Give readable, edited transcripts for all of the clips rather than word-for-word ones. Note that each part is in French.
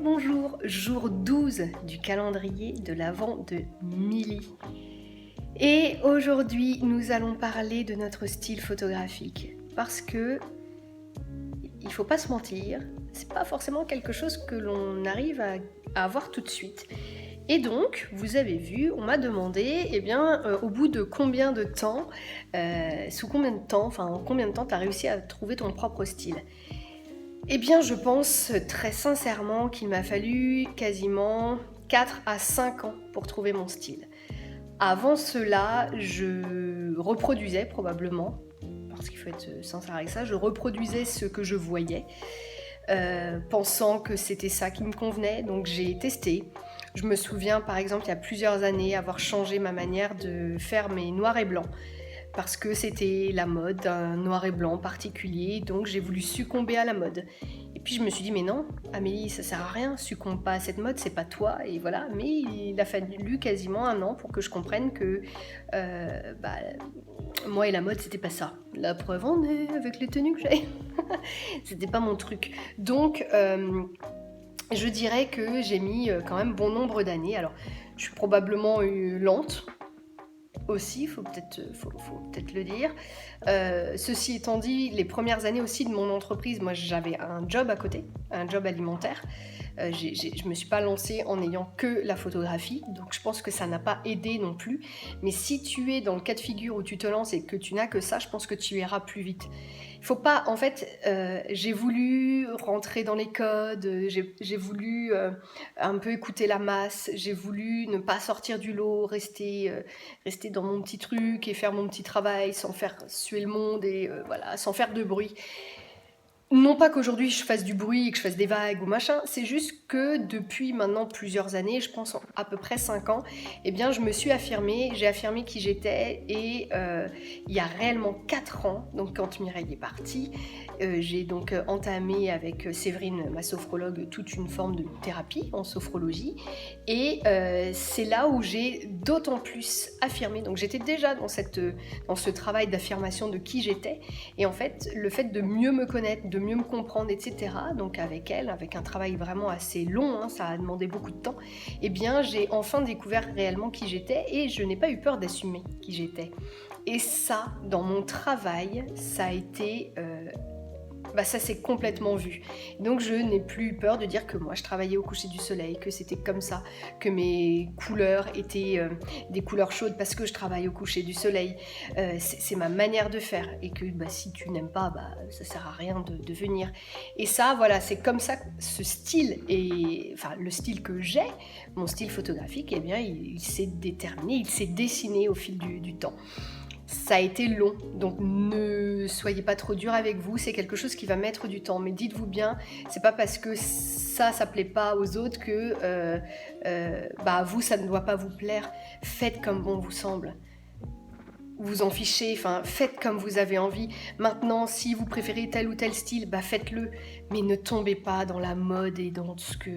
bonjour, jour 12 du calendrier de l'Avent de Milly. Et aujourd'hui, nous allons parler de notre style photographique. Parce que, il faut pas se mentir, c'est pas forcément quelque chose que l'on arrive à avoir tout de suite. Et donc, vous avez vu, on m'a demandé, au bout de combien de temps, en combien de temps tu as réussi à trouver ton propre style. Eh bien, je pense très sincèrement qu'il m'a fallu quasiment 4 à 5 ans pour trouver mon style. Avant cela, je reproduisais probablement, parce qu'il faut être sincère avec ça, je reproduisais ce que je voyais, pensant que c'était ça qui me convenait, donc j'ai testé. Je me souviens par exemple il y a plusieurs années avoir changé ma manière de faire mes noirs et blancs, parce que c'était la mode d'un noir et blanc particulier, donc j'ai voulu succomber à la mode. Et puis je me suis dit, mais non, Amélie, ça sert à rien, succombe pas à cette mode, c'est pas toi, et voilà. Mais il a fallu quasiment 1 an pour que je comprenne que moi et la mode, c'était pas ça. La preuve en est avec les tenues que j'ai. C'était pas mon truc. Donc, je dirais que j'ai mis quand même bon nombre d'années. Alors, je suis probablement lente, aussi, faut peut-être le dire. Ceci étant dit, les premières années aussi de mon entreprise, moi j'avais un job à côté, un job alimentaire. Je me suis pas lancée en n'ayant que la photographie, donc je pense que ça n'a pas aidé non plus. Mais si tu es dans le cas de figure où tu te lances et que tu n'as que ça, je pense que tu iras plus vite. Il faut pas, en fait, j'ai voulu rentrer dans les codes, j'ai voulu un peu écouter la masse, j'ai voulu ne pas sortir du lot, rester dans mon petit truc et faire mon petit travail sans faire suer le monde et sans faire de bruit. Non pas qu'aujourd'hui je fasse du bruit et que je fasse des vagues ou machin, c'est juste que depuis maintenant plusieurs années, je pense à peu près 5 ans, je me suis affirmée, j'ai affirmé qui j'étais et il y a réellement 4 ans, donc quand Mireille est partie, j'ai donc entamé avec Séverine, ma sophrologue, toute une forme de thérapie en sophrologie et c'est là où j'ai d'autant plus affirmé, donc j'étais déjà dans ce travail d'affirmation de qui j'étais et en fait le fait de mieux me connaître, de mieux me comprendre, etc. Donc avec elle, avec un travail vraiment assez long, ça a demandé beaucoup de temps, j'ai enfin découvert réellement qui j'étais et je n'ai pas eu peur d'assumer qui j'étais. Et ça, dans mon travail, ça a été... ça s'est complètement vu. Donc je n'ai plus peur de dire que moi je travaillais au coucher du soleil, que c'était comme ça, que mes couleurs étaient des couleurs chaudes parce que je travaille au coucher du soleil. C'est ma manière de faire et que si tu n'aimes pas, ça sert à rien de venir. Et ça, voilà, c'est comme ça que ce style, le style que j'ai, mon style photographique, il s'est déterminé, il s'est dessiné au fil du temps. Ça a été long, donc ne soyez pas trop dur avec vous, c'est quelque chose qui va mettre du temps, mais dites-vous bien, c'est pas parce que ça plaît pas aux autres que à vous ça ne doit pas vous plaire. Faites comme bon vous semble. Vous en fichez, faites comme vous avez envie. Maintenant, si vous préférez tel ou tel style, faites-le, mais ne tombez pas dans la mode et dans ce que...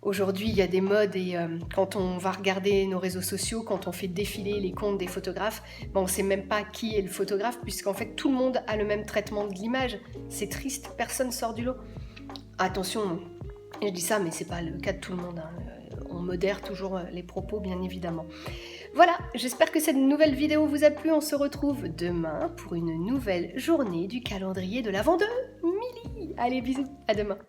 Aujourd'hui, il y a des modes et quand on va regarder nos réseaux sociaux, quand on fait défiler les comptes des photographes, on ne sait même pas qui est le photographe puisqu'en fait tout le monde a le même traitement de l'image. C'est triste, personne sort du lot. Attention, je dis ça mais c'est pas le cas de tout le monde. On modère toujours les propos bien évidemment. Voilà, j'espère que cette nouvelle vidéo vous a plu. On se retrouve demain pour une nouvelle journée du calendrier de l'Avent de Milly. Allez, bisous, à demain.